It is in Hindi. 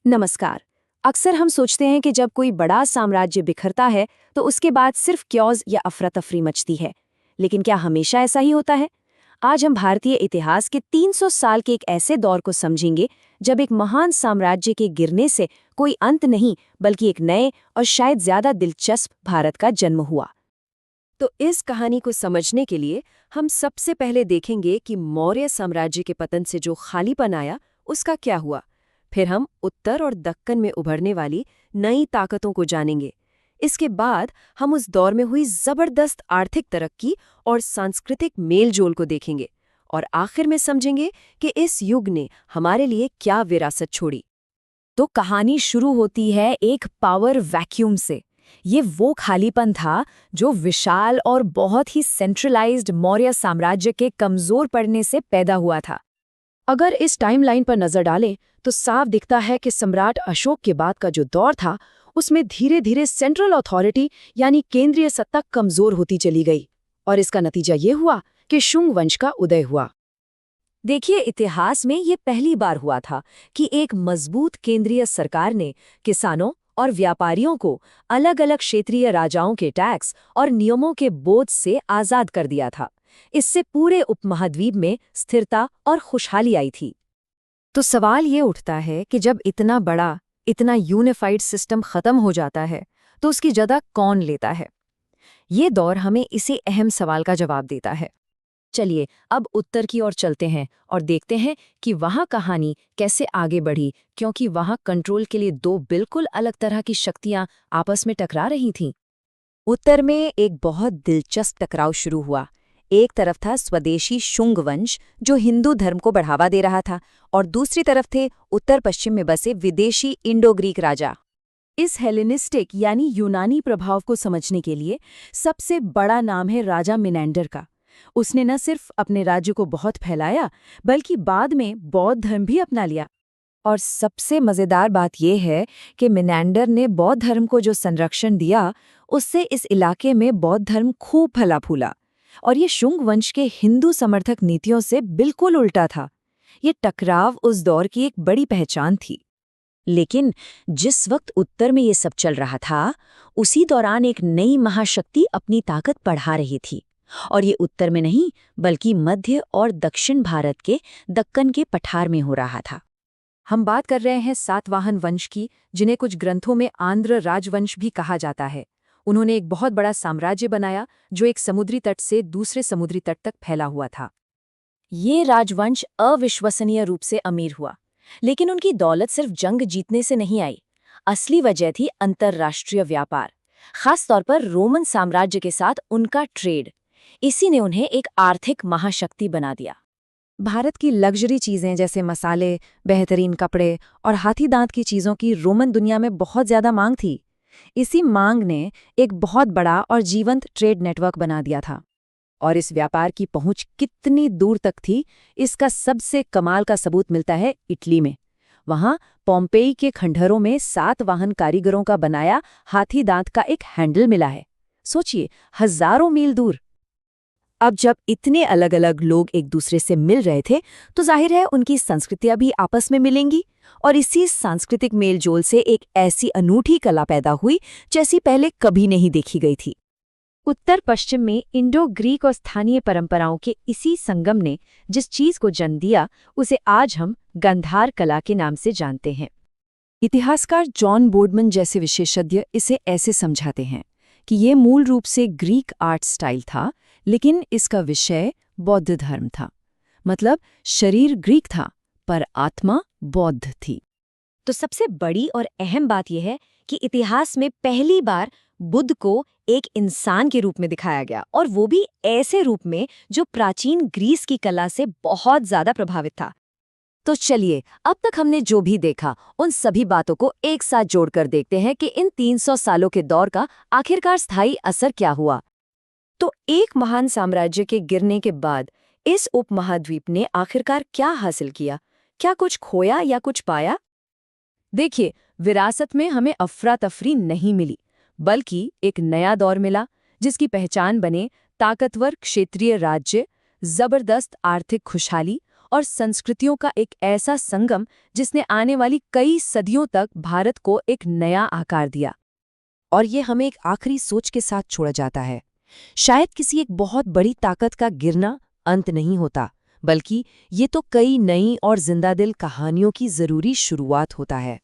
नमस्कार। अक्सर हम सोचते हैं कि जब कोई बड़ा साम्राज्य बिखरता है तो उसके बाद सिर्फ क्योस या अफरा तफरी मचती है। लेकिन क्या हमेशा ऐसा ही होता है? आज हम भारतीय इतिहास के 300 साल के एक ऐसे दौर को समझेंगे जब एक महान साम्राज्य के गिरने से कोई अंत नहीं बल्कि एक नए और शायद ज्यादा दिलचस्प भारत का जन्म हुआ। तो इस कहानी को समझने के लिए हम सबसे पहले देखेंगे कि मौर्य साम्राज्य के पतन से जो खालीपन आया उसका क्या हुआ। फिर हम उत्तर और दक्कन में उभरने वाली नई ताकतों को जानेंगे। इसके बाद हम उस दौर में हुई जबरदस्त आर्थिक तरक्की और सांस्कृतिक मेलजोल को देखेंगे और आखिर में समझेंगे कि इस युग ने हमारे लिए क्या विरासत छोड़ी। तो कहानी शुरू होती है एक पावर वैक्यूम से। ये वो खालीपन था जो विशाल और बहुत ही सेंट्रलाइज्ड मौर्य साम्राज्य के कमजोर पड़ने से पैदा हुआ था। अगर इस टाइमलाइन पर नजर डालें तो साफ दिखता है कि सम्राट अशोक के बाद का जो दौर था उसमें धीरे धीरे सेंट्रल अथॉरिटी यानी केंद्रीय सत्ता कमजोर होती चली गई और इसका नतीजा ये हुआ कि शुंग वंश का उदय हुआ। देखिए, इतिहास में ये पहली बार हुआ था कि एक मजबूत केंद्रीय सरकार ने किसानों और व्यापारियों को अलग अलग क्षेत्रीय राजाओं के टैक्स और नियमों के बोझ से आजाद कर दिया था। इससे पूरे उपमहाद्वीप में स्थिरता और खुशहाली आई थी। तो सवाल ये उठता है कि जब इतना बड़ा, इतना यूनिफाइड सिस्टम खत्म हो जाता है तो उसकी जगह कौन लेता है? ये दौर हमें इसी अहम सवाल का जवाब देता है। चलिए अब उत्तर की ओर चलते हैं और देखते हैं कि वहाँ कहानी कैसे आगे बढ़ी, क्योंकि वहाँ कंट्रोल के लिए दो बिल्कुल अलग तरह की शक्तियाँ आपस में टकरा रही थीं। उत्तर में एक बहुत दिलचस्प टकराव शुरू हुआ। एक तरफ था स्वदेशी शुंग वंश जो हिंदू धर्म को बढ़ावा दे रहा था और दूसरी तरफ थे उत्तर पश्चिम में बसे विदेशी इंडो ग्रीक राजा। इस हेलेनिस्टिक यानी यूनानी प्रभाव को समझने के लिए सबसे बड़ा नाम है राजा मिनेंडर का। उसने न सिर्फ अपने राज्य को बहुत फैलाया बल्कि बाद में बौद्ध धर्म भी अपना लिया। और सबसे मजेदार बात यह है कि मिनेंडर ने बौद्ध धर्म को जो संरक्षण दिया उससे इस इलाके में बौद्ध धर्म खूब फला फूला और ये शुंग वंश के हिंदू समर्थक नीतियों से बिल्कुल उल्टा था। ये टकराव उस दौर की एक बड़ी पहचान थी। लेकिन जिस वक्त उत्तर में ये सब चल रहा था उसी दौरान एक नई महाशक्ति अपनी ताकत बढ़ा रही थी और ये उत्तर में नहीं बल्कि मध्य और दक्षिण भारत के दक्कन के पठार में हो रहा था। हम बात कर रहे हैं सातवाहन वंश की, जिन्हें कुछ ग्रंथों में आंध्र राजवंश भी कहा जाता है। उन्होंने एक बहुत बड़ा साम्राज्य बनाया जो एक समुद्री तट से दूसरे समुद्री तट तक फैला हुआ था। ये राजवंश अविश्वसनीय रूप से अमीर हुआ, लेकिन उनकी दौलत सिर्फ जंग जीतने से नहीं आई। असली वजह थी अंतर्राष्ट्रीय व्यापार, खास तौर पर रोमन साम्राज्य के साथ उनका ट्रेड। इसी ने उन्हें एक आर्थिक महाशक्ति बना दिया। भारत की लग्जरी चीजें जैसे मसाले, बेहतरीन कपड़े और हाथी दांत की चीजों की रोमन दुनिया में बहुत ज्यादा मांग थी। इसी मांग ने एक बहुत बड़ा और जीवंत ट्रेड नेटवर्क बना दिया था। और इस व्यापार की पहुंच कितनी दूर तक थी, इसका सबसे कमाल का सबूत मिलता है इटली में। वहां पोम्पेई के खंडहरों में सातवाहन कारीगरों का बनाया हाथी दांत का एक हैंडल मिला है। सोचिए, हजारों मील दूर। अब जब इतने अलग अलग लोग एक दूसरे से मिल रहे थे तो जाहिर है उनकी संस्कृतियां भी आपस में मिलेंगी और इसी सांस्कृतिक मेलजोल से एक ऐसी अनूठी कला पैदा हुई जैसी पहले कभी नहीं देखी गई थी। उत्तर पश्चिम में इंडो ग्रीक और स्थानीय परंपराओं के इसी संगम ने जिस चीज को जन्म दिया उसे आज हम गंधार कला के नाम से जानते हैं। इतिहासकार जॉन बोर्डमन जैसे विशेषज्ञ इसे ऐसे समझाते हैं कि ये मूल रूप से ग्रीक आर्ट स्टाइल था, लेकिन इसका विषय बौद्ध धर्म था। मतलब शरीर ग्रीक था पर आत्मा बौद्ध थी। तो सबसे बड़ी और अहम बात यह है कि इतिहास में पहली बार बुद्ध को एक इंसान के रूप में दिखाया गया, और वो भी ऐसे रूप में जो प्राचीन ग्रीस की कला से बहुत ज्यादा प्रभावित था। तो चलिए, अब तक हमने जो भी देखा उन सभी बातों को एक साथ जोड़कर देखते हैं कि इन 300 सालों के दौर का आखिरकार स्थायी असर क्या हुआ। तो एक महान साम्राज्य के गिरने के बाद इस उपमहाद्वीप ने आखिरकार क्या हासिल किया? क्या कुछ खोया या कुछ पाया? देखिए, विरासत में हमें अफरा तफरी नहीं मिली, बल्कि एक नया दौर मिला जिसकी पहचान बने ताकतवर क्षेत्रीय राज्य, जबरदस्त आर्थिक खुशहाली और संस्कृतियों का एक ऐसा संगम जिसने आने वाली कई सदियों तक भारत को एक नया आकार दिया। और ये हमें एक आखिरी सोच के साथ छोड़ा जाता है। शायद किसी एक बहुत बड़ी ताकत का गिरना अंत नहीं होता, बल्कि ये तो कई नई और जिंदादिल कहानियों की जरूरी शुरुआत होता है।